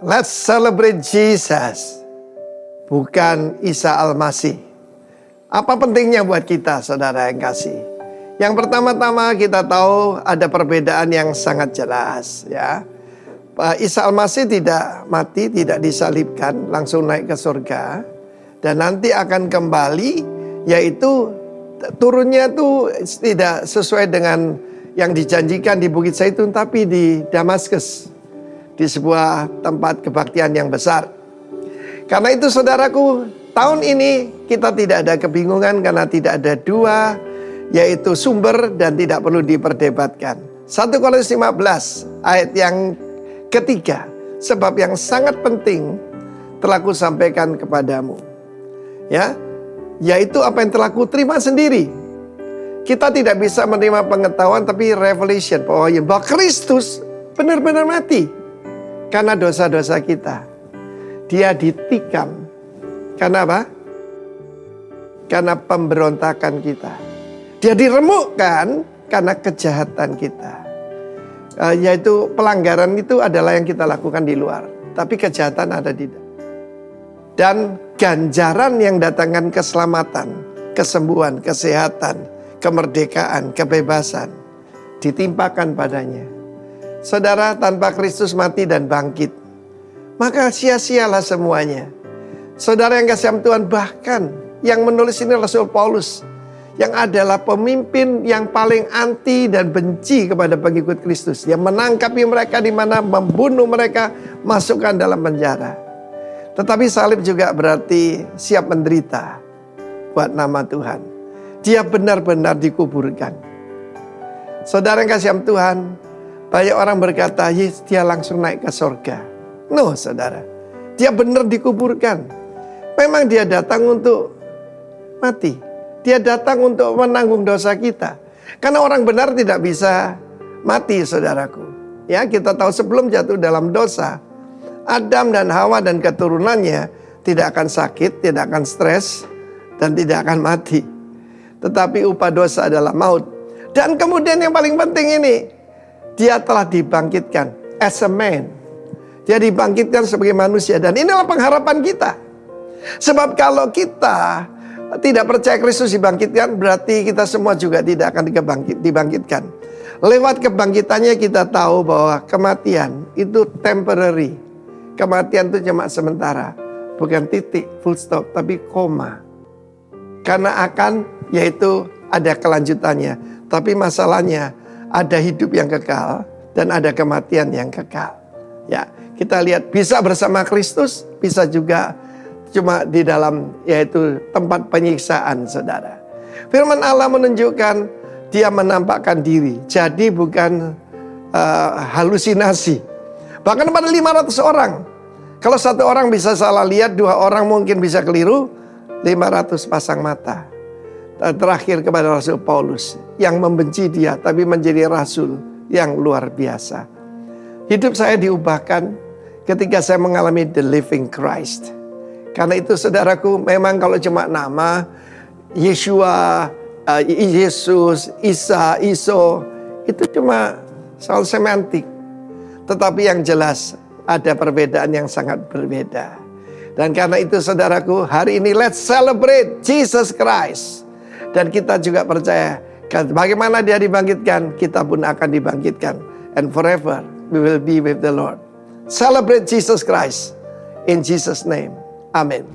Let's celebrate Jesus, bukan Isa Al-Masih. Apa pentingnya buat kita, saudara yang kasih? Yang pertama-tama kita tahu ada perbedaan yang sangat jelas, ya. Isa Al-Masih tidak mati, tidak disalibkan, langsung naik ke surga. Dan nanti akan kembali, yaitu turunnya itu tidak sesuai dengan yang dijanjikan di Bukit Zaitun, tapi di Damaskus, di sebuah tempat kebaktian yang besar. Karena itu saudaraku, tahun ini kita tidak ada kebingungan karena tidak ada dua, yaitu sumber dan tidak perlu diperdebatkan. 1 Korintus 15 ayat yang ketiga, sebab yang sangat penting telah kusampaikan kepadamu, ya, yaitu apa yang telah kuterima sendiri. Kita tidak bisa menerima pengetahuan tapi revelation bahwa Kristus benar-benar mati karena dosa-dosa kita. Dia ditikam karena apa? Karena pemberontakan kita. Dia diremukkan karena kejahatan kita. Yaitu pelanggaran itu adalah yang kita lakukan di luar, tapi kejahatan ada di dalam. Dan ganjaran yang datangkan keselamatan, kesembuhan, kesehatan, kemerdekaan, kebebasan ditimpakan padanya. Saudara, tanpa Kristus mati dan bangkit, maka sia-sialah semuanya. Saudara yang kasih Tuhan, bahkan yang menulis ini Rasul Paulus, yang adalah pemimpin yang paling anti dan benci kepada pengikut Kristus, yang menangkapi mereka di mana, membunuh mereka, masukkan dalam penjara. Tetapi salib juga berarti siap menderita buat nama Tuhan. Dia benar-benar dikuburkan. Saudara yang kasih Tuhan, banyak orang berkata, yes, dia langsung naik ke surga. No, saudara. Dia benar dikuburkan. Memang dia datang untuk mati. Dia datang untuk menanggung dosa kita. Karena orang benar tidak bisa mati, saudaraku. Ya, kita tahu sebelum jatuh dalam dosa, Adam dan Hawa dan keturunannya tidak akan sakit, tidak akan stres, dan tidak akan mati. Tetapi upah dosa adalah maut. Dan kemudian yang paling penting ini, dia telah dibangkitkan as a man. Dia dibangkitkan sebagai manusia. Dan inilah pengharapan kita. Sebab kalau kita tidak percaya Kristus dibangkitkan, berarti kita semua juga tidak akan dibangkitkan. Lewat kebangkitannya kita tahu bahwa kematian itu temporary. Kematian itu cuma sementara. Bukan titik, full stop, tapi koma. Karena akan, yaitu ada kelanjutannya. Tapi masalahnya, ada hidup yang kekal dan ada kematian yang kekal. Ya, kita lihat bisa bersama Kristus, bisa juga cuma di dalam, yaitu tempat penyiksaan, saudara. Firman Allah menunjukkan dia menampakkan diri. Jadi bukan halusinasi. Bahkan pada 500 orang. Kalau satu orang bisa salah lihat, dua orang mungkin bisa keliru, 500 pasang mata. Terakhir kepada Rasul Paulus yang membenci dia tapi menjadi rasul yang luar biasa. Hidup saya diubahkan ketika saya mengalami the living Christ. Karena itu saudaraku, memang kalau cuma nama Yeshua, Yesus, Isa, Iso, itu cuma soal semantik. Tetapi yang jelas ada perbedaan yang sangat berbeda. Dan karena itu saudaraku, hari ini let's celebrate Jesus Christ. Dan kita juga percaya bagaimana dia dibangkitkan, kita pun akan dibangkitkan. And forever we will be with the Lord. Celebrate Jesus Christ. In Jesus' name. Amin.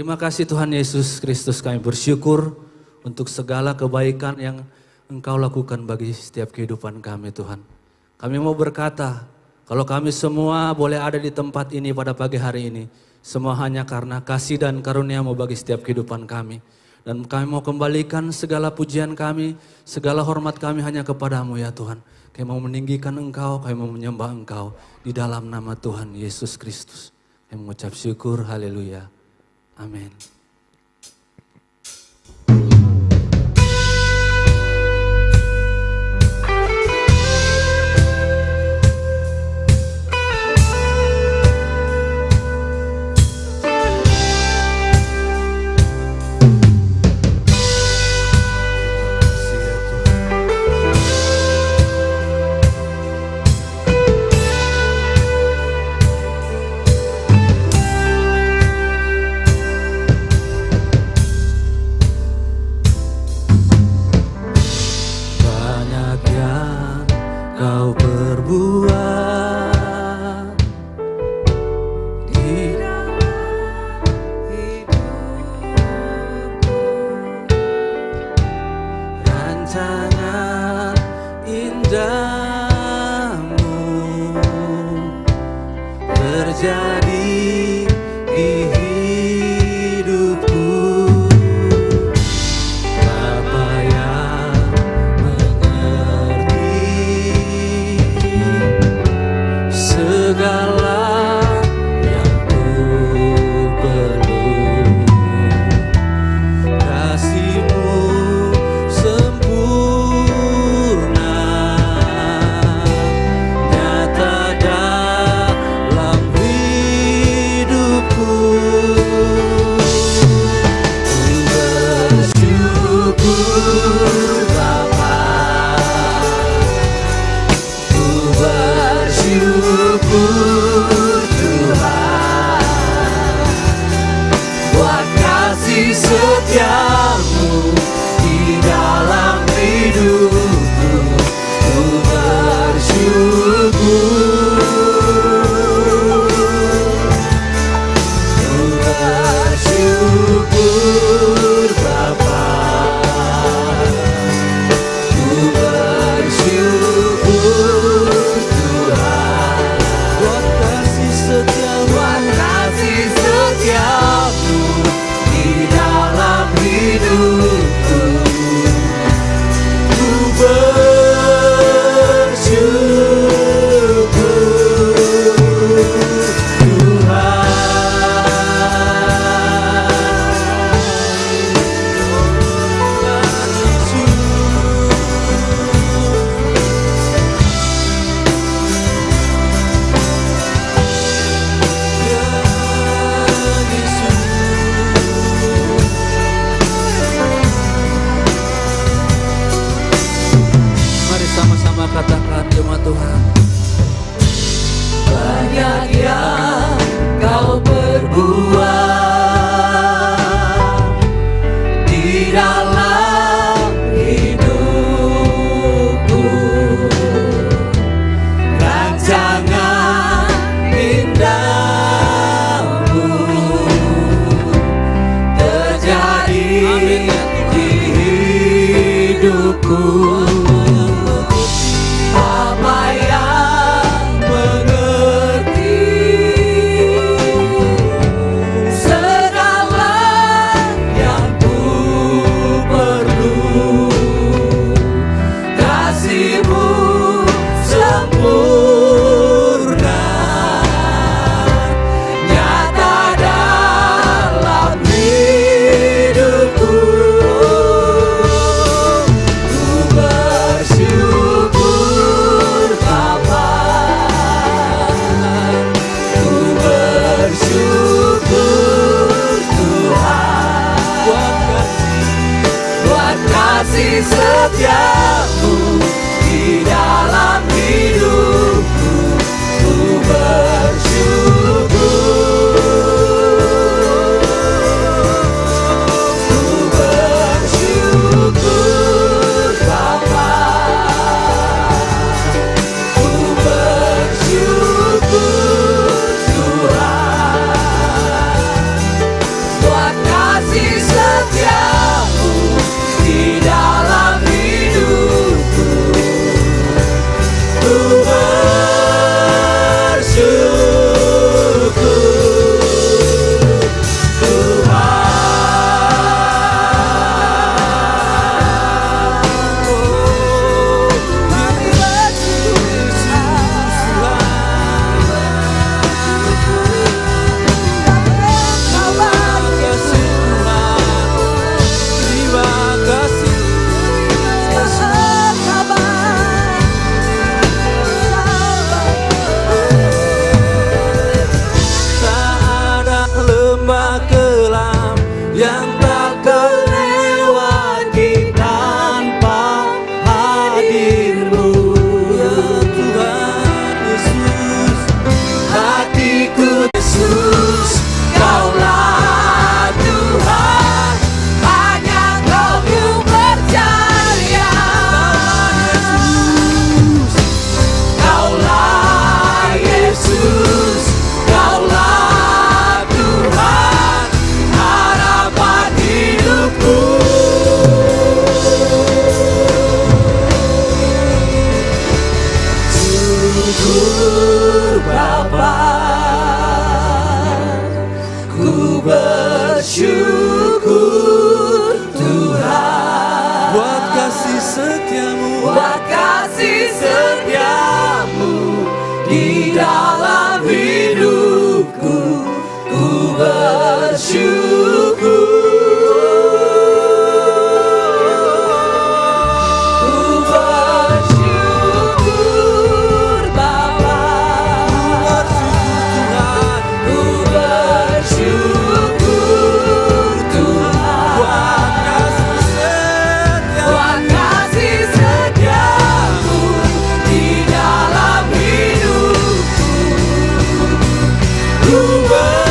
Terima kasih Tuhan Yesus Kristus, kami bersyukur untuk segala kebaikan yang Engkau lakukan bagi setiap kehidupan kami Tuhan. Kami mau berkata, kalau kami semua boleh ada di tempat ini pada pagi hari ini, semua hanya karena kasih dan karunia-Mu bagi setiap kehidupan kami. Dan kami mau kembalikan segala pujian kami, segala hormat kami hanya kepada-Mu ya Tuhan. Kami mau meninggikan Engkau, kami mau menyembah Engkau di dalam nama Tuhan Yesus Kristus. Kami mengucap syukur, haleluya. Amin. kasih setiamu, buat kasih setiamu di dalam hidupku, ku bersyukur. Ku bersyukur Bapa, ku bersyukur Tuhan, buat kasih setiamu di dalam hidupku, ku bersyukur.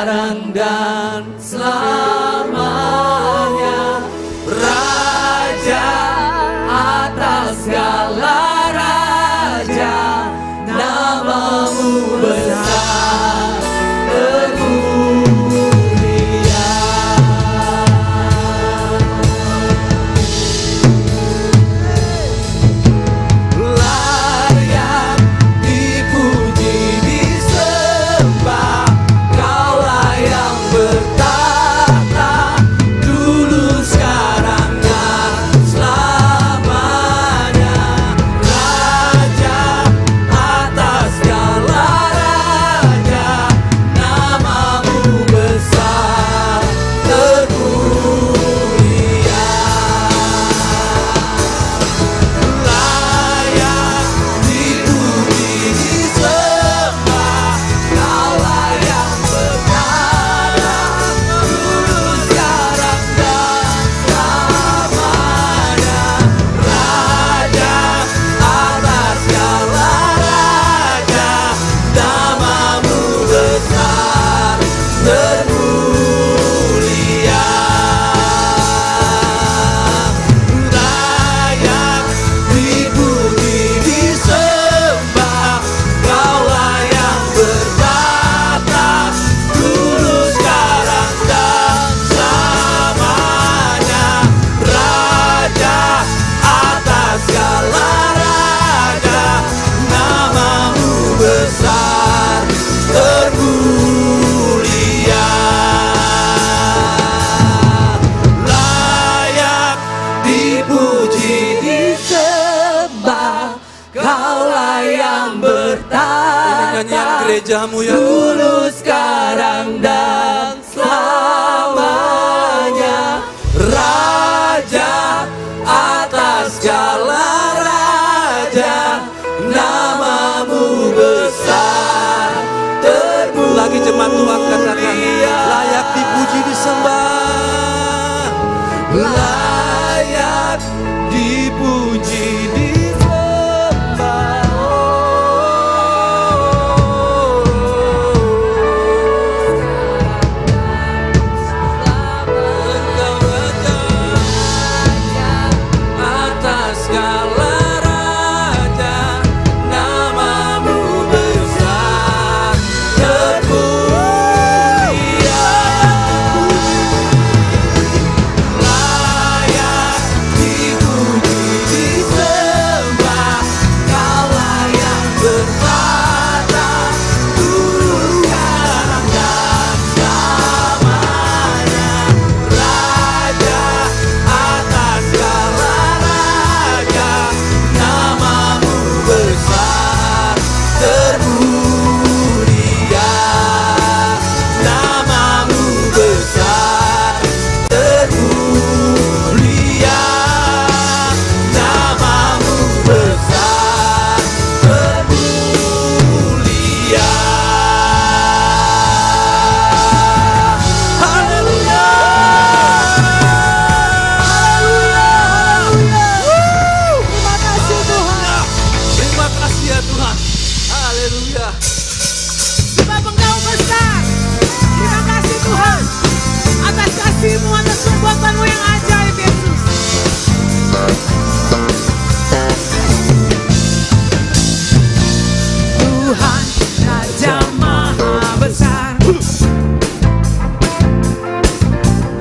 sekarang dan selamanya. Raja atas segala raja, namamu besar termulia. Layak dipuji disembah, Kaulah yang bertata dulu sekarang dan selamanya. Raja atas segala raja, namamu besar termulia. Layak dipuji disembah, Kaulah yang bertata dulu sekarang dan selamanya. Raja atas segala raja, namamu besar termulia. Layak dipuji disembah, Kaulah yang bertata dulu sekarang dan selamanya. Raja atas segala raja, namamu besar termulia. Layak dipuji disembah, Kaulah yang bertata Nyanyian gerejamu ya dulu sekarang dan selamanya. Raja atas segala raja, namamu besar termulia. Lagi jemaat Tuhan katakan, layak dipuji disembah. Layak dipuji disembah. Engkau raja atas segala raja, namamu besar termulia. Layak dipuji disembah, Kaulah yang bertata dulu sekarang dan selamanya. Raja atas segala raja, namamu besar termulia. Namamu besar termulia. Namamu besar termulia. Haleluya. Terima kasih Tuhan. Terima kasih ya Tuhan. Haleluya. Sebab Engkau besar. Terima kasih Tuhan atas kasih-Mu, atas perbuatan-Mu yang ajaib, Yesus. Tuhan Raja Maha Besar,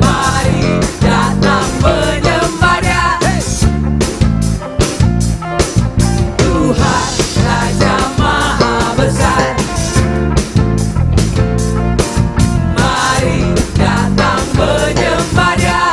Mari datang menyembah Dia. Tuhan Raja Maha Besar, mari datang menyembah Dia.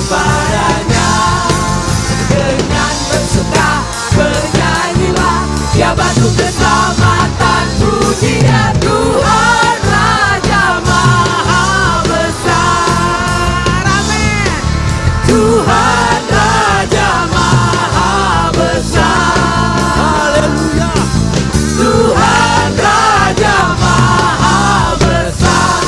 kepadanya. Dengan bersuka bernyanyilah, dia batu keselamatan, pujinya Tuhan Raja Maha Besar. Amin. Tuhan Raja Maha Besar. Haleluya. Tuhan Raja Maha Besar.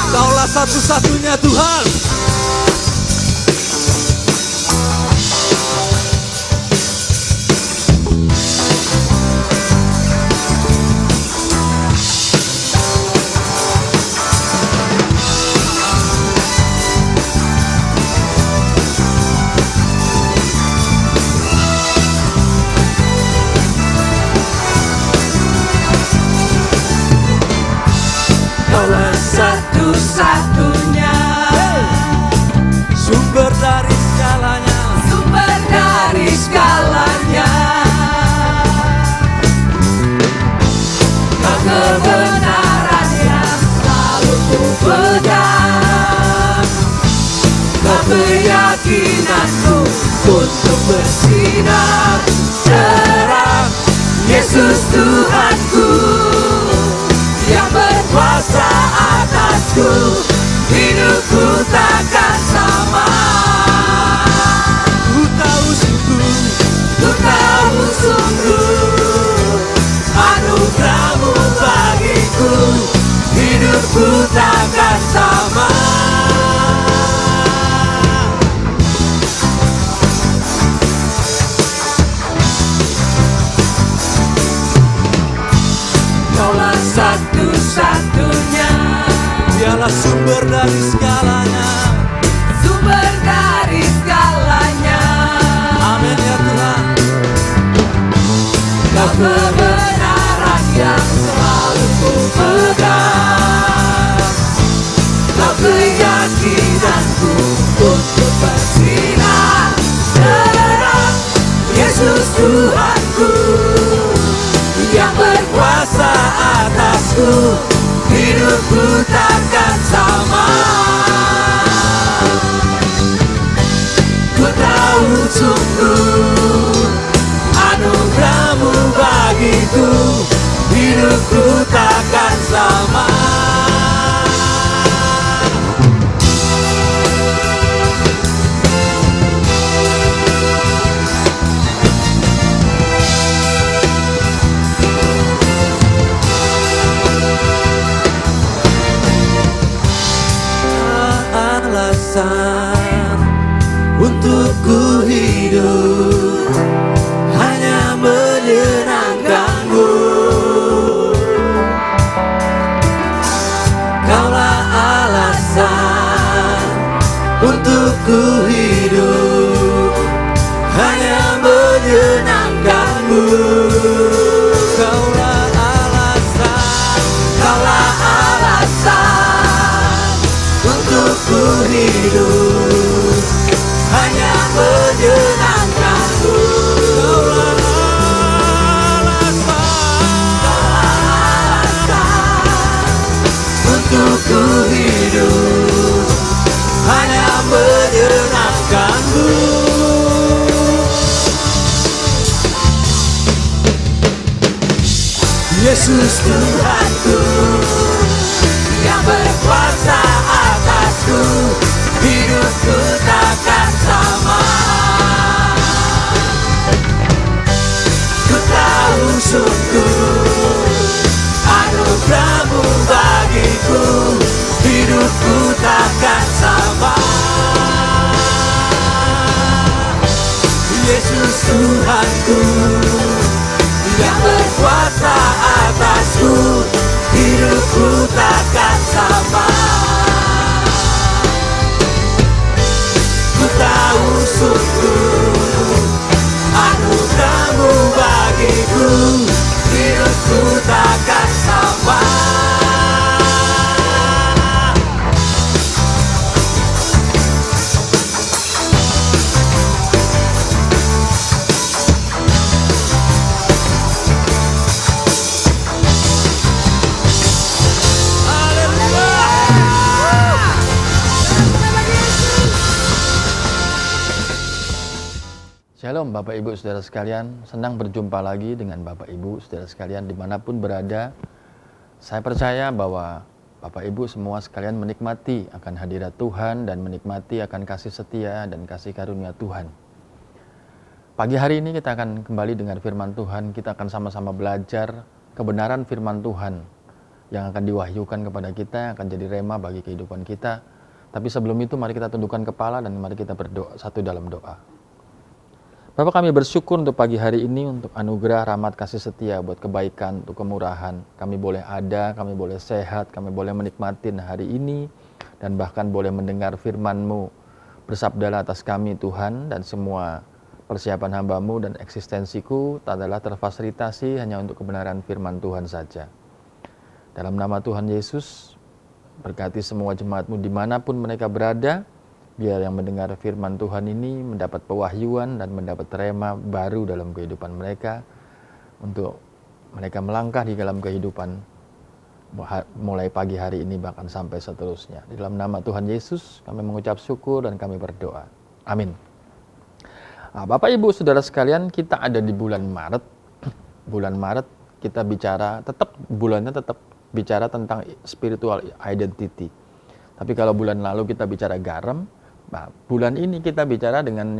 Kaulah satu-satunya Tuhan. Kaulah satu-satunya, Sumber dari segalanya. sumber dari segalanya. Kau kebenaran yang selalu ku pegang, kau keyakinanku untuk bersinar terang. Yesus Tuhanku yang berkuasa atasku, hidupku takkan sama. Ku tahu sungguh Ku tahu sungguh anugerahmu bagiku, hidupku takkan sama. Kaulah satu-satunya, dialah sumber dari segalanya. sumber dari segalanya. Amin ya Tuhan. Kau kebenaran yang selalu ku pegang, kau keyakinanku untuk bersinar terang. Yesus Tuhanku yang berkuasa atasku, hidupku takkan sama. Ku tahu sungguh anugerahmu bagiku, hidupku takkan sama. Alasan untuk ku hidup hanya menyenangkanmu. Kaulah alasan untuk ku hidup hanya menyenangkanmu. Kaulah alasan, kaulah alasan untuk ku hidup hanya menyenangkanmu. Untuk ku hidup hanya menyenangkanmu. Yesus Tuhanku yang berkuasa atasku, hidupku takkan sama. Ku tahu sungguh anugerahmu bagiku, hidupku takkan sama. Yesus Tuhanku yang berkuasa atasku, hidupku takkan sama. Ku tahu sungguh anugerahmu bagiku, hidupku takkan sama. Shalom Bapak Ibu Saudara sekalian, senang berjumpa lagi dengan Bapak Ibu Saudara sekalian dimanapun berada. Saya percaya bahwa Bapak Ibu semua sekalian menikmati akan hadirat Tuhan dan menikmati akan kasih setia dan kasih karunia Tuhan. Pagi hari ini kita akan kembali dengan firman Tuhan, kita akan sama-sama belajar kebenaran firman Tuhan yang akan diwahyukan kepada kita, akan jadi rema bagi kehidupan kita. Tapi sebelum itu mari kita tundukkan kepala dan mari kita berdoa satu dalam doa. Bapak, kami bersyukur untuk pagi hari ini, untuk anugerah, rahmat, kasih setia, buat kebaikan, untuk kemurahan. Kami boleh ada, kami boleh sehat, kami boleh menikmati hari ini, dan bahkan boleh mendengar firman-Mu. Bersabdalah atas kami Tuhan, dan semua persiapan hamba-Mu dan eksistensiku adalah terfasilitasi hanya untuk kebenaran firman Tuhan saja. Dalam nama Tuhan Yesus, berkati semua jemaat-Mu dimanapun mereka berada, biar yang mendengar firman Tuhan ini mendapat pewahyuan dan mendapat rema baru dalam kehidupan mereka, untuk mereka melangkah di dalam kehidupan mulai pagi hari ini bahkan sampai seterusnya. Di dalam nama Tuhan Yesus kami mengucap syukur dan kami berdoa. Amin. Bapak Ibu Saudara sekalian, kita ada di bulan Maret. Bulan Maret kita bicara, bulannya tetap bicara tentang spiritual identity. Tapi kalau bulan lalu kita bicara garam, nah, bulan ini kita bicara dengan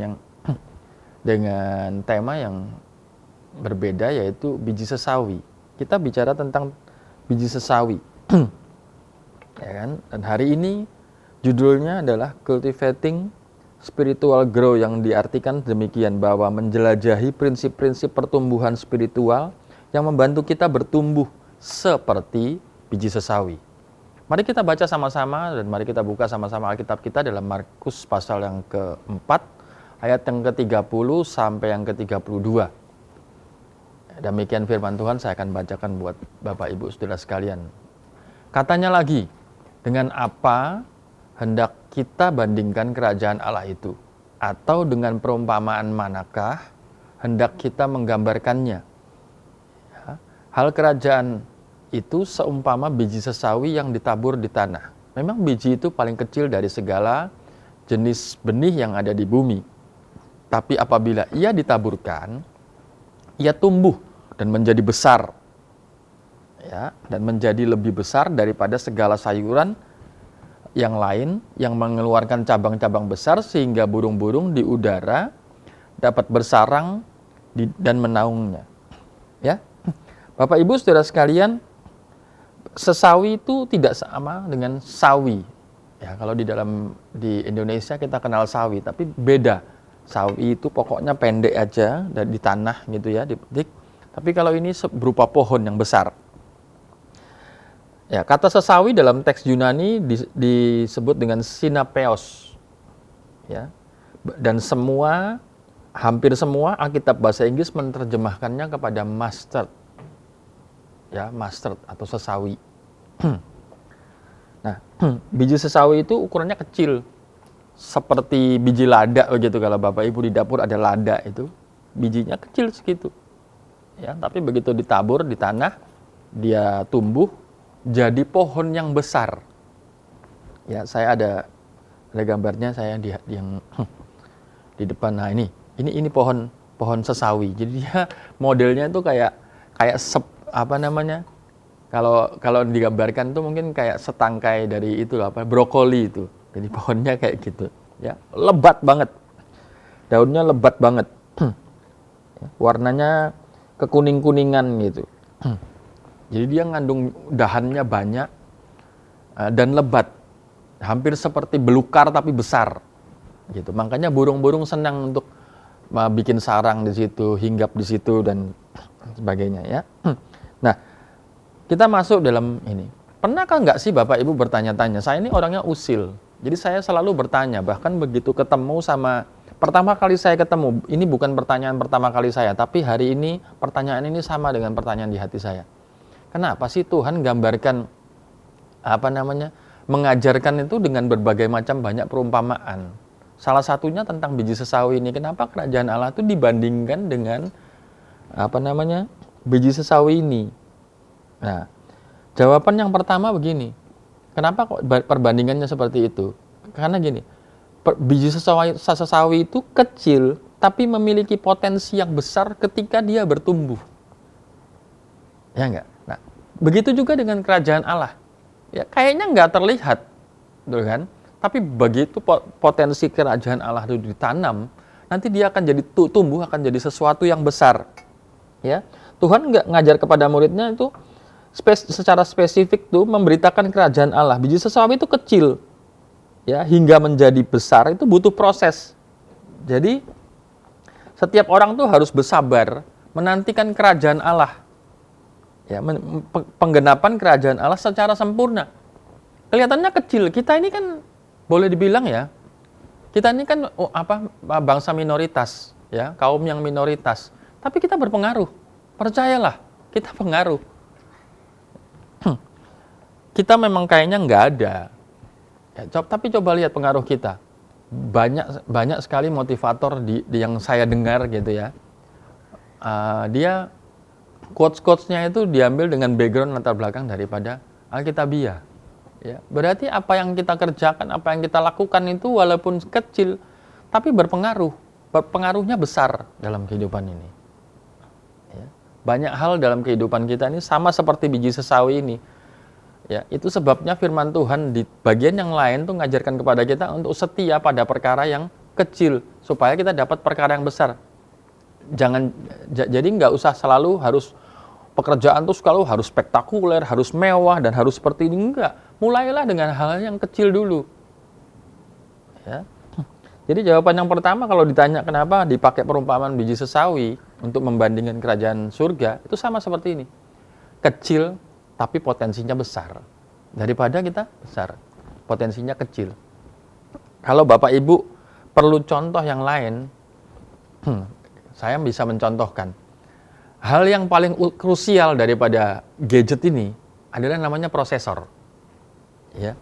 tema yang berbeda, yaitu biji sesawi. Kita bicara tentang biji sesawi. Ya kan? Dan hari ini judulnya adalah Cultivating Spiritual Grow, yang diartikan demikian, bahwa menjelajahi prinsip-prinsip pertumbuhan spiritual yang membantu kita bertumbuh seperti biji sesawi. Mari kita baca sama-sama dan mari kita buka sama-sama Alkitab kita dalam Markus pasal yang ke-4, ayat yang ke-30 sampai yang ke-32. Demikian firman Tuhan, saya akan bacakan buat Bapak Ibu Saudara sekalian. Katanya lagi, dengan apa hendak kita bandingkan kerajaan Allah itu? Atau dengan perumpamaan manakah hendak kita menggambarkannya? Ya, hal kerajaan itu seumpama biji sesawi yang ditabur di tanah. Memang biji itu paling kecil dari segala jenis benih yang ada di bumi. Tapi apabila ia ditaburkan, ia tumbuh dan menjadi besar. Ya, dan menjadi lebih besar daripada segala sayuran yang lain yang mengeluarkan cabang-cabang besar, sehingga burung-burung di udara dapat bersarang dan menaungnya. Ya. Bapak Ibu Saudara sekalian, sesawi itu tidak sama dengan sawi. Ya, kalau di Indonesia kita kenal sawi, tapi beda. Sawi itu pokoknya pendek aja dan di tanah gitu ya, dipetik. Tapi kalau ini berupa pohon yang besar. Ya, kata sesawi dalam teks Yunani disebut dengan sinapeos. Ya. Dan hampir semua Alkitab bahasa Inggris menerjemahkannya kepada mustard. Ya, mustard atau sesawi. Nah, biji sesawi itu ukurannya kecil, seperti biji lada begitu. Kalau Bapak Ibu di dapur ada lada, itu bijinya kecil segitu. Ya, tapi begitu ditabur di tanah, dia tumbuh jadi pohon yang besar. Ya, saya ada gambarnya, saya yang di depan. Nah, ini pohon sesawi. Jadi dia modelnya itu kayak kalau digambarkan tuh mungkin kayak setangkai dari brokoli itu. Jadi pohonnya kayak gitu, ya, lebat banget, daunnya lebat banget, warnanya kekuning-kuningan gitu. Jadi dia ngandung dahannya banyak dan lebat, hampir seperti belukar tapi besar, gitu. Makanya burung-burung senang untuk bikin sarang di situ, hinggap di situ dan sebagainya, ya. Nah, kita masuk dalam ini. Pernahkah nggak sih Bapak Ibu bertanya-tanya? Saya ini orangnya usil, jadi saya selalu bertanya. Bahkan begitu pertama kali saya ketemu, ini bukan pertanyaan pertama kali saya, tapi hari ini pertanyaan ini sama dengan pertanyaan di hati saya. Kenapa sih Tuhan gambarkan mengajarkan itu dengan berbagai macam banyak perumpamaan? Salah satunya tentang biji sesawi ini. Kenapa kerajaan Allah itu dibandingkan dengan biji sesawi ini? Nah, jawaban yang pertama begini. Kenapa kok perbandingannya seperti itu? Karena gini, biji sesawi itu kecil, tapi memiliki potensi yang besar ketika dia bertumbuh. Ya enggak? Nah, begitu juga dengan kerajaan Allah. Ya, kayaknya nggak terlihat, betul kan? Tapi begitu potensi kerajaan Allah itu ditanam, nanti dia akan jadi tumbuh, akan jadi sesuatu yang besar. Ya, Tuhan nggak ngajar kepada muridnya itu secara spesifik tuh memberitakan kerajaan Allah. Biji sesawi itu kecil, ya, hingga menjadi besar itu butuh proses. Jadi setiap orang tuh harus bersabar menantikan kerajaan Allah. Ya, penggenapan kerajaan Allah secara sempurna. Kelihatannya kecil. Kita ini kan boleh dibilang ya, kita ini kan bangsa minoritas, ya, kaum yang minoritas. Tapi kita berpengaruh. Percayalah, kita pengaruh. Kita memang kayaknya nggak ada. Ya, tapi coba lihat pengaruh kita. Banyak sekali motivator yang saya dengar gitu ya. Dia quotes-quotesnya itu diambil dengan background latar belakang daripada Alkitabiah. Ya, berarti apa yang kita kerjakan, apa yang kita lakukan itu walaupun kecil, tapi berpengaruh. Pengaruhnya besar dalam kehidupan ini. Ya, banyak hal dalam kehidupan kita ini sama seperti biji sesawi ini. Ya, itu sebabnya firman Tuhan di bagian yang lain tuh ngajarkan kepada kita untuk setia pada perkara yang kecil supaya kita dapat perkara yang besar. Jadi nggak usah selalu harus pekerjaan tuh selalu harus spektakuler, harus mewah dan harus seperti ini, enggak. Mulailah dengan hal yang kecil dulu. Ya. Jadi jawaban yang pertama kalau ditanya kenapa dipakai perumpamaan biji sesawi untuk membandingkan kerajaan surga, itu sama seperti ini. Kecil tapi potensinya besar. Daripada kita besar, potensinya kecil. Kalau Bapak Ibu perlu contoh yang lain, saya bisa mencontohkan. Hal yang paling krusial daripada gadget ini adalah namanya prosesor. Ya.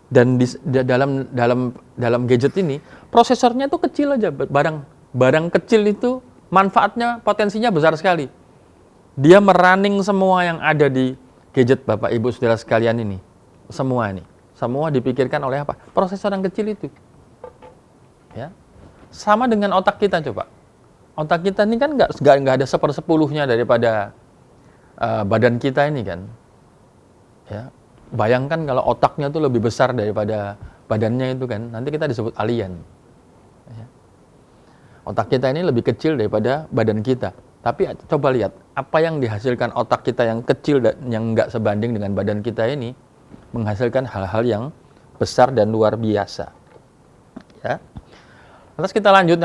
Dan dalam gadget ini, prosesornya itu kecil aja. Barang kecil itu manfaatnya, potensinya besar sekali. Dia merunning semua yang ada di gadget Bapak Ibu Saudara sekalian ini. Semua ini. Semua dipikirkan oleh apa? Prosesor yang kecil itu. Ya. Sama dengan otak kita coba. Otak kita ini kan nggak ada 1/10-nya daripada badan kita ini kan. Ya. Bayangkan kalau otaknya itu lebih besar daripada badannya itu kan, nanti kita disebut alien. Ya. Otak kita ini lebih kecil daripada badan kita. Tapi coba lihat, apa yang dihasilkan otak kita yang kecil dan yang nggak sebanding dengan badan kita ini, menghasilkan hal-hal yang besar dan luar biasa. Ya. Terus kita lanjut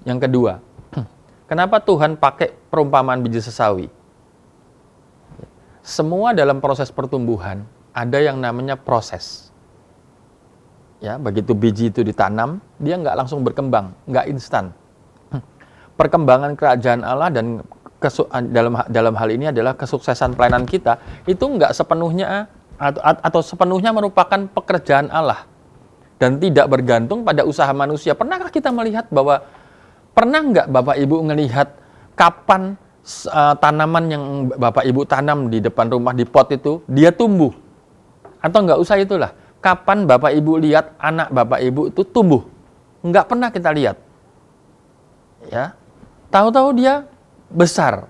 yang kedua. Kenapa Tuhan pakai perumpamaan biji sesawi? Semua dalam proses pertumbuhan ada yang namanya proses. Ya, begitu biji itu ditanam, dia nggak langsung berkembang, nggak instan. Perkembangan kerajaan Allah dan dalam hal ini adalah kesuksesan pelayanan kita itu nggak sepenuhnya atau sepenuhnya merupakan pekerjaan Allah dan tidak bergantung pada usaha manusia. Pernahkah kita melihat bahwa pernah nggak Bapak Ibu ngelihat kapan tanaman yang Bapak Ibu tanam di depan rumah di pot itu dia tumbuh? Atau nggak usah itulah. Kapan Bapak Ibu lihat anak Bapak Ibu itu tumbuh? Nggak pernah kita lihat. Ya, tahu-tahu dia besar.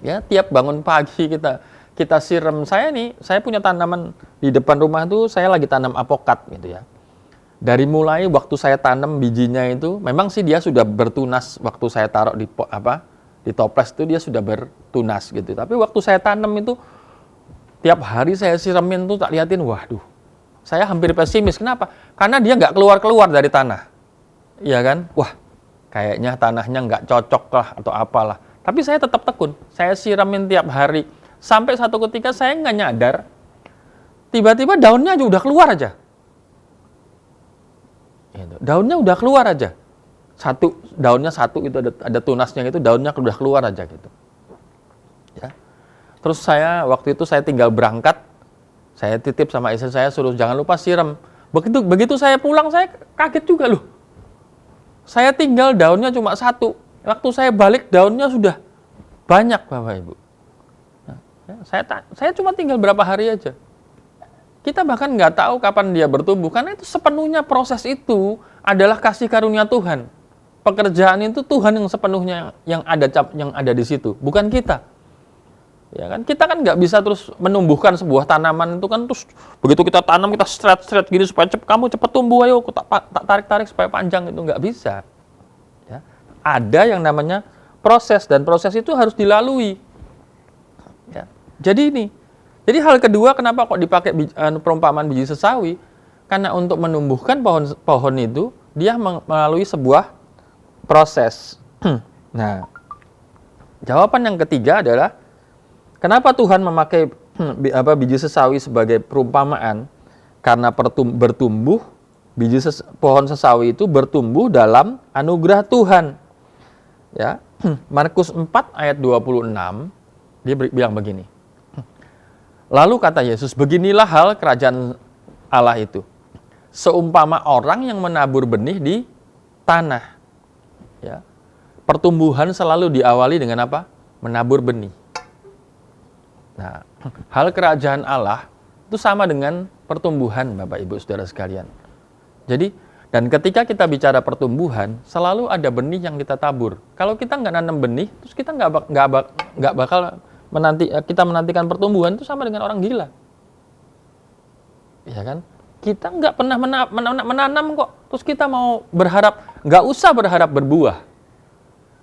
Ya, tiap bangun pagi kita siram. Saya punya tanaman di depan rumah itu, saya lagi tanam apokat gitu ya. Dari mulai waktu saya tanam bijinya itu, memang sih dia sudah bertunas waktu saya taruh di toples itu dia sudah bertunas gitu. Tapi waktu saya tanam itu tiap hari saya siramin tuh tak liatin, waduh. Saya hampir pesimis. Kenapa? Karena dia nggak keluar dari tanah. Iya kan? Wah, kayaknya tanahnya nggak cocok lah atau apalah. Tapi saya tetap tekun. Saya siramin tiap hari. Sampai satu ketika saya nggak nyadar, tiba-tiba daunnya udah keluar aja. Daunnya udah keluar aja. Daunnya satu itu ada tunasnya itu, daunnya udah keluar aja gitu. Ya. Terus waktu itu saya tinggal berangkat, saya titip sama istri saya suruh jangan lupa siram. Begitu saya pulang saya kaget juga loh. Saya tinggal daunnya cuma satu. Waktu saya balik daunnya sudah banyak Bapak Ibu. Nah, ya, saya cuma tinggal berapa hari aja. Kita bahkan nggak tahu kapan dia bertumbuh, karena itu sepenuhnya proses itu adalah kasih karunia Tuhan. pekerjaan itu Tuhan yang sepenuhnya yang ada di situ, bukan kita. Ya kan, kita kan nggak bisa terus menumbuhkan sebuah tanaman itu kan terus begitu kita tanam kita stretch gini supaya kamu cepat tumbuh, ayo aku tarik supaya panjang, itu nggak bisa. Ya. Ada yang namanya proses dan proses itu harus dilalui. Ya. Jadi hal kedua kenapa kok dipakai perumpamaan biji sesawi? Karena untuk menumbuhkan pohon itu dia melalui sebuah proses. Nah, jawaban yang ketiga adalah kenapa Tuhan memakai biji sesawi sebagai perumpamaan? Karena bertumbuh pohon sesawi itu bertumbuh dalam anugerah Tuhan. Ya, Markus 4 ayat 26 dia bilang begini. Lalu kata Yesus, beginilah hal kerajaan Allah itu. Seumpama orang yang menabur benih di tanah. Ya. Pertumbuhan selalu diawali dengan apa? Menabur benih. Nah, hal kerajaan Allah itu sama dengan pertumbuhan, Bapak Ibu Saudara sekalian. Jadi, dan ketika kita bicara pertumbuhan, selalu ada benih yang kita tabur. Kalau kita nggak nanam benih, terus kita nggak bakal menantikan pertumbuhan, itu sama dengan orang gila. Ya kan? Kita nggak pernah menanam kok, terus kita mau berharap, nggak usah berharap berbuah.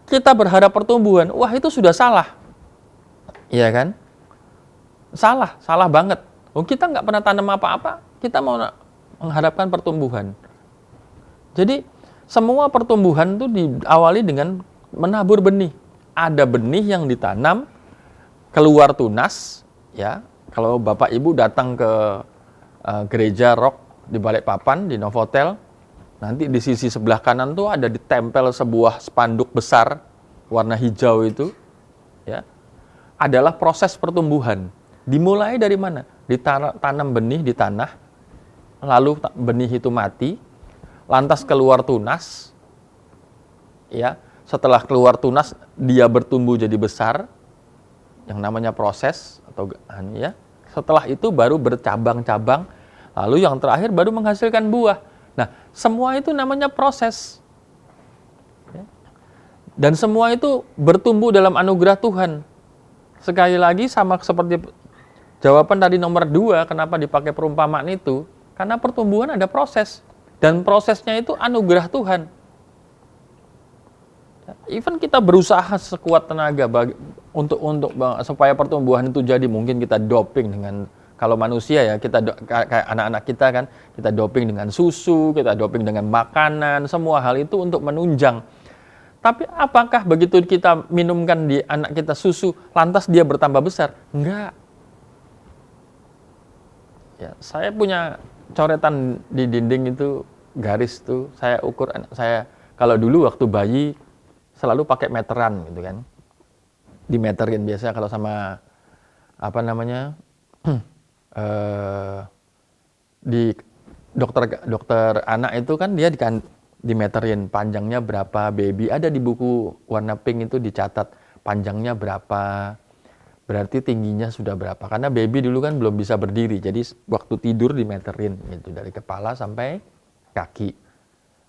Kita berharap pertumbuhan, wah itu sudah salah. Iya kan? Salah banget. Kita nggak pernah tanam apa-apa, kita mau mengharapkan pertumbuhan. Jadi semua pertumbuhan itu diawali dengan menabur benih. Ada benih yang ditanam, keluar tunas, ya. Kalau Bapak Ibu datang ke gereja Rock di Balikpapan, di Novotel, nanti di sisi sebelah kanan tuh ada ditempel sebuah spanduk besar warna hijau itu, ya, adalah proses pertumbuhan. Dimulai dari mana? Ditanam benih di tanah, lalu benih itu mati, lantas keluar tunas, ya. Setelah keluar tunas dia bertumbuh jadi besar, yang namanya proses atau ya. Setelah itu baru bercabang-cabang, lalu yang terakhir baru menghasilkan buah. Nah, semua itu namanya proses. Dan semua itu bertumbuh dalam anugerah Tuhan. Sekali lagi sama seperti jawaban tadi nomor 2, kenapa dipakai perumpamaan itu? Karena pertumbuhan ada proses. Dan prosesnya itu anugerah Tuhan. Even kita berusaha sekuat tenaga untuk supaya pertumbuhan itu jadi, mungkin kita doping dengan, kalau manusia ya kita kayak anak-anak kita kan, kita doping dengan susu, kita doping dengan makanan, semua hal itu untuk menunjang. Tapi apakah begitu kita minumkan di anak kita susu, lantas dia bertambah besar? Enggak. Ya, saya punya coretan di dinding itu, garis tuh, saya ukur anak saya. Kalau dulu waktu bayi selalu pakai meteran gitu kan, dimeterin biasa kalau sama apa namanya di dokter anak itu kan dia dimeterin panjangnya berapa, baby ada di buku warna pink itu dicatat panjangnya berapa, berarti tingginya sudah berapa, karena baby dulu kan belum bisa berdiri, jadi waktu tidur dimeterin gitu dari kepala sampai kaki.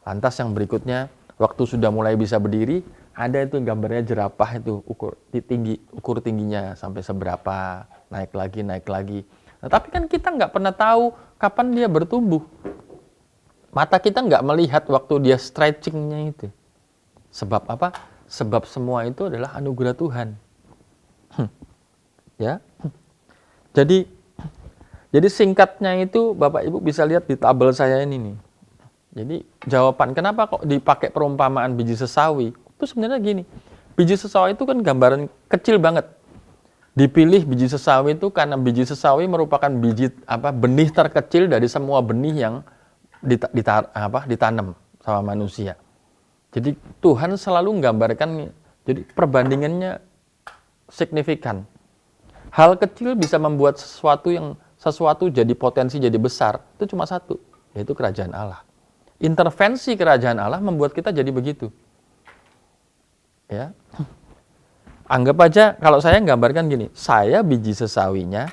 Lantas yang berikutnya waktu sudah mulai bisa berdiri, ada itu gambarnya jerapah itu ukur tingginya sampai seberapa, naik lagi. Nah, tapi kan kita nggak pernah tahu kapan dia bertumbuh. Mata kita nggak melihat waktu dia stretchingnya itu. Sebab apa? Sebab semua itu adalah anugerah Tuhan. Ya. Jadi singkatnya itu Bapak Ibu bisa lihat di tabel saya ini nih. Jadi jawaban kenapa kok dipakai perumpamaan biji sesawi? Itu sebenarnya gini, biji sesawi itu kan gambaran kecil banget. Dipilih biji sesawi itu karena biji sesawi merupakan benih terkecil dari semua benih yang ditanam sama manusia. Jadi Tuhan selalu menggambarkan, jadi perbandingannya signifikan. Hal kecil bisa membuat sesuatu jadi potensi jadi besar, itu cuma satu, yaitu kerajaan Allah. Intervensi kerajaan Allah membuat kita jadi begitu. Ya. Anggap aja kalau saya gambarkan gini, saya biji sesawinya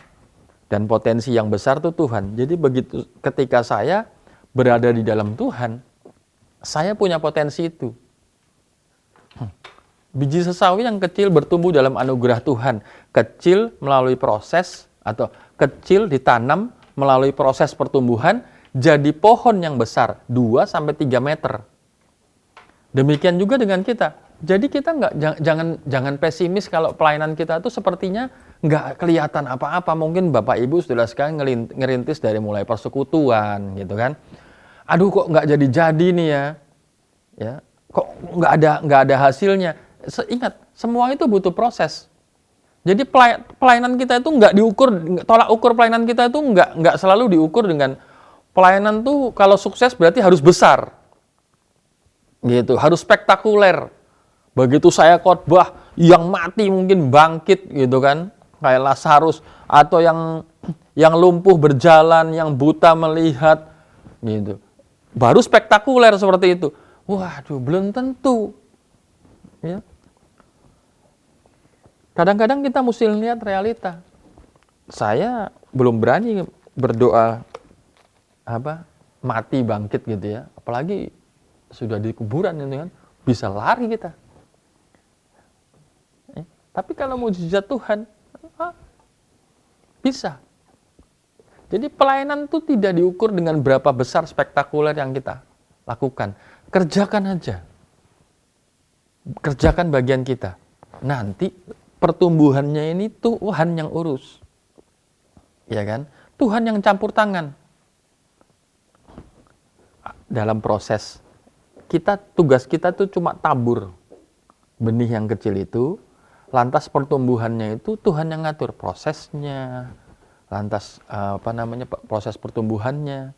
dan potensi yang besar itu Tuhan. Jadi begitu ketika saya berada di dalam Tuhan, saya punya potensi itu. Biji sesawi yang kecil bertumbuh dalam anugerah Tuhan. Kecil melalui proses atau kecil ditanam melalui proses pertumbuhan jadi pohon yang besar 2-3 meter. Demikian juga dengan kita. Jadi kita jangan pesimis kalau pelayanan kita itu sepertinya nggak kelihatan apa-apa. Mungkin Bapak Ibu sudah sekali ngerintis dari mulai persekutuan gitu kan. Aduh kok nggak jadi nih ya. Kok nggak ada hasilnya. Ingat, semua itu butuh proses. Jadi pelayanan kita itu nggak diukur, tolak ukur pelayanan kita itu nggak selalu diukur dengan pelayanan tuh kalau sukses berarti harus besar, gitu, harus spektakuler. Begitu saya khotbah, yang mati mungkin bangkit, gitu kan, kayak Lazarus, atau yang lumpuh berjalan, yang buta melihat, gitu. Baru spektakuler seperti itu. Waduh, belum tentu. Ya. Kadang-kadang kita mesti lihat realita. Saya belum berani berdoa mati bangkit gitu ya. Apalagi sudah di kuburan gitu kan, bisa lari kita. Tapi kalau mujizat Tuhan bisa. Jadi pelayanan itu tidak diukur dengan berapa besar spektakuler yang kita lakukan. Kerjakan aja. Kerjakan bagian kita. Nanti pertumbuhannya ini Tuhan yang urus. Ya kan? Tuhan yang campur tangan. Dalam proses tugas kita tuh cuma tabur benih yang kecil itu, lantas pertumbuhannya itu Tuhan yang ngatur prosesnya. Lantas proses pertumbuhannya.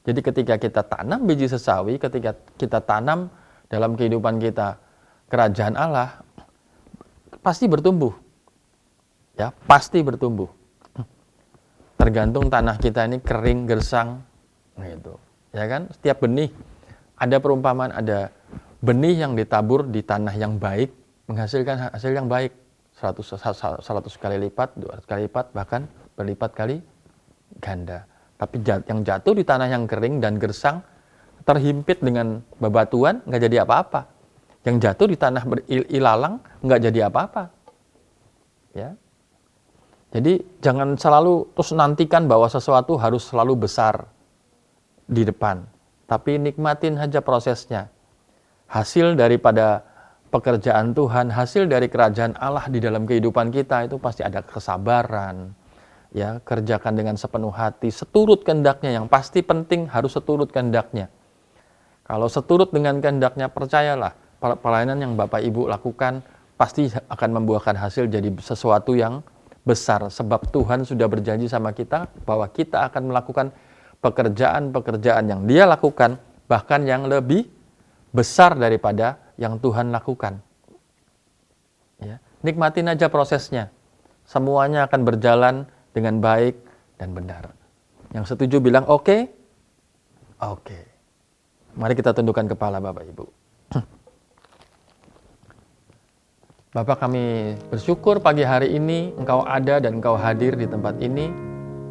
Jadi ketika kita tanam biji sesawi, ketika kita tanam dalam kehidupan kita kerajaan Allah, pasti bertumbuh. Ya, pasti bertumbuh. Tergantung tanah kita ini kering, gersang, gitu. Ya kan? Setiap benih ada perumpamaan, ada benih yang ditabur di tanah yang baik menghasilkan hasil yang baik. 100 kali lipat, 200 kali lipat, bahkan berlipat kali ganda. Tapi yang jatuh di tanah yang kering dan gersang, terhimpit dengan bebatuan, nggak jadi apa-apa. Yang jatuh di tanah ilalang, nggak jadi apa-apa. Ya. Jadi jangan selalu terus nantikan bahwa sesuatu harus selalu besar di depan. Tapi nikmatin aja prosesnya. Hasil daripada pekerjaan Tuhan, hasil dari kerajaan Allah di dalam kehidupan kita itu pasti ada kesabaran. Ya, kerjakan dengan sepenuh hati, seturut kehendaknya. Yang pasti penting harus seturut kehendaknya. Kalau seturut dengan kehendaknya, percayalah, pelayanan yang Bapak Ibu lakukan pasti akan membuahkan hasil jadi sesuatu yang besar. Sebab Tuhan sudah berjanji sama kita bahwa kita akan melakukan pekerjaan-pekerjaan yang Dia lakukan, bahkan yang lebih besar daripada yang Tuhan lakukan. Ya, nikmatin aja prosesnya. Semuanya akan berjalan dengan baik dan benar. Yang setuju bilang oke? Oke. Mari kita tundukkan kepala Bapak Ibu. Bapak, kami bersyukur pagi hari ini Engkau ada dan Engkau hadir di tempat ini,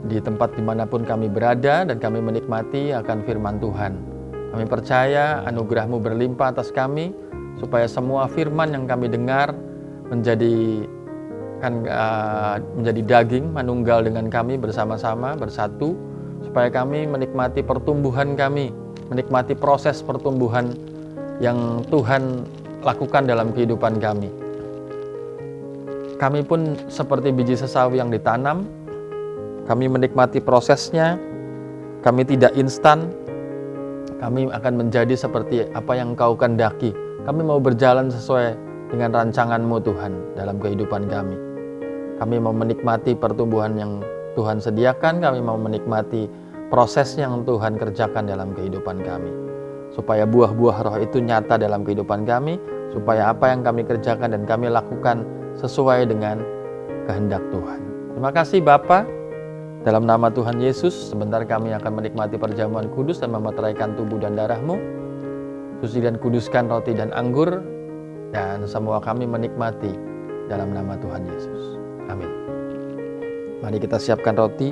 di tempat dimanapun kami berada, dan kami menikmati akan firman Tuhan. Kami percaya anugerah-Mu berlimpah atas kami, supaya semua firman yang kami dengar menjadi daging, manunggal dengan kami bersama-sama, bersatu, supaya kami menikmati pertumbuhan kami, menikmati proses pertumbuhan yang Tuhan lakukan dalam kehidupan kami. Kami pun seperti biji sesawi yang ditanam, kami menikmati prosesnya, kami tidak instan, kami akan menjadi seperti apa yang Engkau kehendaki. Kami mau berjalan sesuai dengan rancangan-Mu Tuhan dalam kehidupan kami. Kami mau menikmati pertumbuhan yang Tuhan sediakan, kami mau menikmati proses yang Tuhan kerjakan dalam kehidupan kami. Supaya buah-buah roh itu nyata dalam kehidupan kami, supaya apa yang kami kerjakan dan kami lakukan sesuai dengan kehendak Tuhan. Terima kasih Bapa. Dalam nama Tuhan Yesus, sebentar kami akan menikmati perjamuan kudus dan memeteraikan tubuh dan darah-Mu. Suci dan kuduskan roti dan anggur, dan semua kami menikmati dalam nama Tuhan Yesus. Amin. Mari kita siapkan roti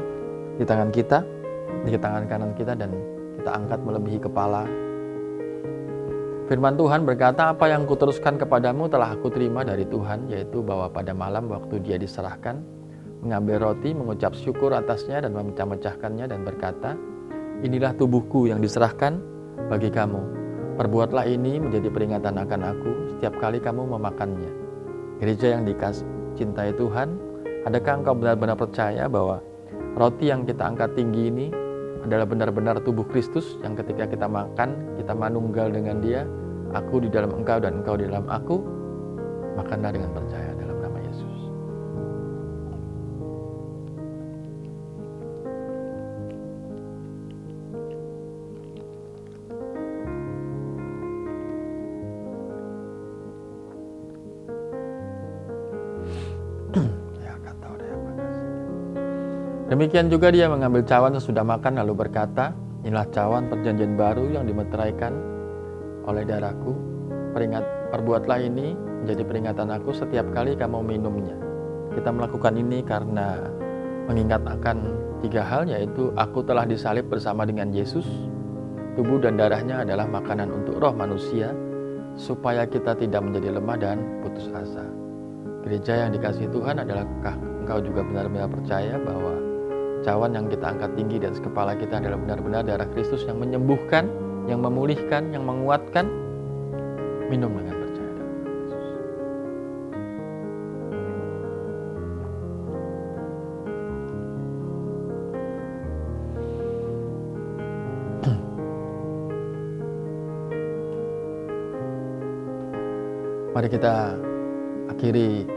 di tangan kita, di tangan kanan kita, dan kita angkat melebihi kepala. Firman Tuhan berkata, apa yang kuteruskan kepadamu telah aku terima dari Tuhan, yaitu bahwa pada malam waktu dia diserahkan, mengambil roti, mengucap syukur atasnya dan memecah-mecahkannya dan berkata, inilah tubuhku yang diserahkan bagi kamu. Perbuatlah ini menjadi peringatan akan aku setiap kali kamu memakannya. Gereja yang dicintai Tuhan, adakah engkau benar-benar percaya bahwa roti yang kita angkat tinggi ini adalah benar-benar tubuh Kristus yang ketika kita makan, kita manunggal dengan dia, aku di dalam engkau dan engkau di dalam aku, makanlah dengan percaya dalam nama Yesus. Demikian juga dia mengambil cawan sesudah makan lalu berkata, inilah cawan perjanjian baru yang dimeteraikan oleh darahku. Perbuatlah ini menjadi peringatan aku setiap kali kamu minumnya. Kita melakukan ini karena mengingat akan 3 hal, yaitu aku telah disalib bersama dengan Yesus. Tubuh dan darahnya adalah makanan untuk roh manusia, supaya kita tidak menjadi lemah dan putus asa. Gereja yang dikasihi Tuhan, adalahkah engkau juga benar-benar percaya bahwa cawan yang kita angkat tinggi di atas kepala kita adalah benar-benar darah Kristus yang menyembuhkan, yang memulihkan, yang menguatkan? Minum dengan percaya dalam Yesus. Mari kita akhiri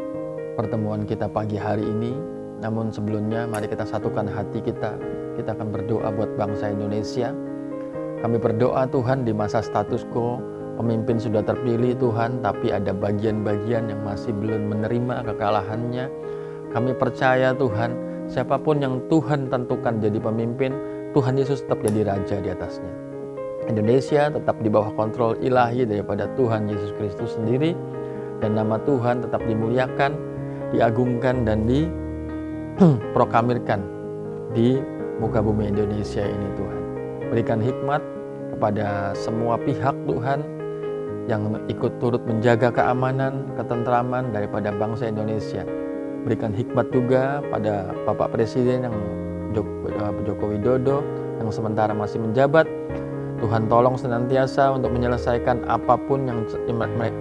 pertemuan kita pagi hari ini. Namun sebelumnya mari kita satukan hati kita. Kita akan berdoa buat bangsa Indonesia. Kami berdoa Tuhan, di masa status quo, pemimpin sudah terpilih Tuhan, tapi ada bagian-bagian yang masih belum menerima kekalahannya. Kami percaya Tuhan, siapapun yang Tuhan tentukan jadi pemimpin, Tuhan Yesus tetap jadi raja di atasnya. Indonesia tetap di bawah kontrol ilahi daripada Tuhan Yesus Kristus sendiri, dan nama Tuhan tetap dimuliakan, diagungkan, dan proklamirkan di muka bumi Indonesia ini Tuhan. Berikan hikmat kepada semua pihak Tuhan yang ikut turut menjaga keamanan, ketentraman daripada bangsa Indonesia. Berikan hikmat juga pada Bapak Presiden yang Joko Widodo yang sementara masih menjabat. Tuhan tolong senantiasa untuk menyelesaikan apapun yang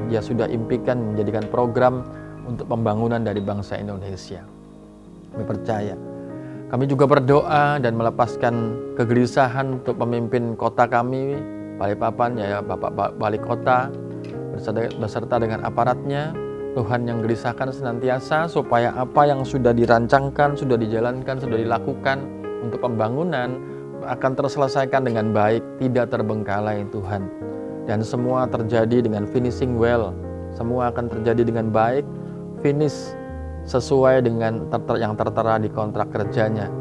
dia sudah impikan, menjadikan program untuk pembangunan dari bangsa Indonesia. Kami percaya. Kami juga berdoa dan melepaskan kegelisahan untuk pemimpin kota kami, Balikpapan, ya Bapak Wali Kota, beserta dengan aparatnya. Tuhan yang gelisahkan senantiasa supaya apa yang sudah dirancangkan, sudah dijalankan, sudah dilakukan untuk pembangunan akan terselesaikan dengan baik, tidak terbengkalai Tuhan. Dan semua terjadi dengan finishing well. Semua akan terjadi dengan baik, finish sesuai dengan yang tertera di kontrak kerjanya,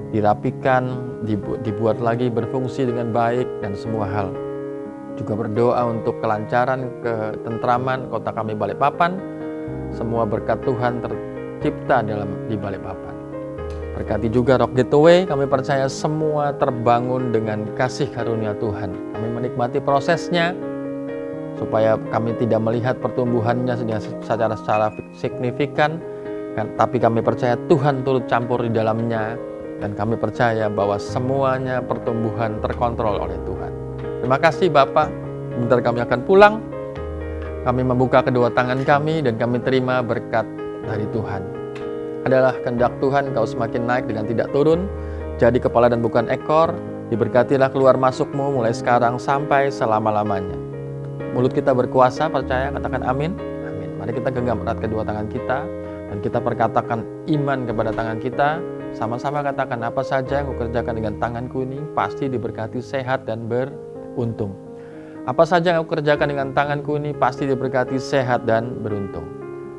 dirapikan, dibuat lagi berfungsi dengan baik, dan semua hal. Juga berdoa untuk kelancaran, ketentraman kota kami Balikpapan. Semua berkat Tuhan tercipta di Balikpapan. Berkati juga Rock Gateway, kami percaya semua terbangun dengan kasih karunia Tuhan. Kami menikmati prosesnya, supaya kami tidak melihat pertumbuhannya secara signifikan, tapi kami percaya Tuhan turut campur di dalamnya, dan kami percaya bahwa semuanya pertumbuhan terkontrol oleh Tuhan. Terima kasih Bapak, sebentar kami akan pulang. Kami membuka kedua tangan kami dan kami terima berkat dari Tuhan. Adalah kehendak Tuhan kau semakin naik dengan tidak turun, jadi kepala dan bukan ekor. Diberkatilah keluar masukmu mulai sekarang sampai selama-lamanya. Mulut kita berkuasa, percaya, katakan amin. Amin. Mari kita genggam erat kedua tangan kita dan kita perkatakan iman kepada tangan kita. Sama-sama katakan, apa saja yang kukerjakan dengan tanganku ini pasti diberkati sehat dan beruntung. Apa saja yang kukerjakan dengan tanganku ini pasti diberkati sehat dan beruntung.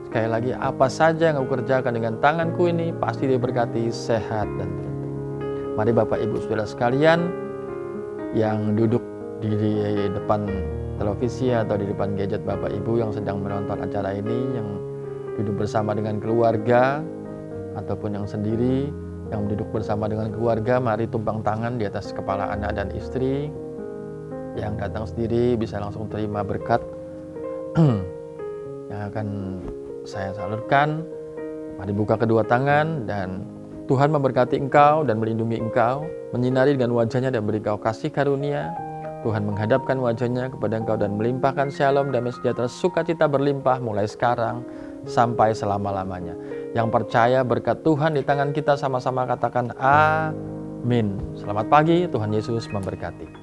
Sekali lagi, apa saja yang kukerjakan dengan tanganku ini pasti diberkati sehat dan beruntung. Mari Bapak Ibu Saudara sekalian yang duduk di depan televisi atau di depan gadget Bapak Ibu yang sedang menonton acara ini, yang duduk bersama dengan keluarga ataupun yang sendiri, yang duduk bersama dengan keluarga, mari tumpang tangan di atas kepala anak dan istri. yang datang sendiri bisa langsung terima berkat yang akan saya salurkan. Mari buka kedua tangan dan Tuhan memberkati engkau dan melindungi engkau, menyinari dengan wajahnya dan beri engkau kasih karunia. Tuhan menghadapkan wajahnya kepada engkau dan melimpahkan shalom, damai sejahtera, sukacita berlimpah mulai sekarang sampai selama-lamanya. Yang percaya berkat Tuhan di tangan kita sama-sama katakan amin. Selamat pagi, Tuhan Yesus memberkati.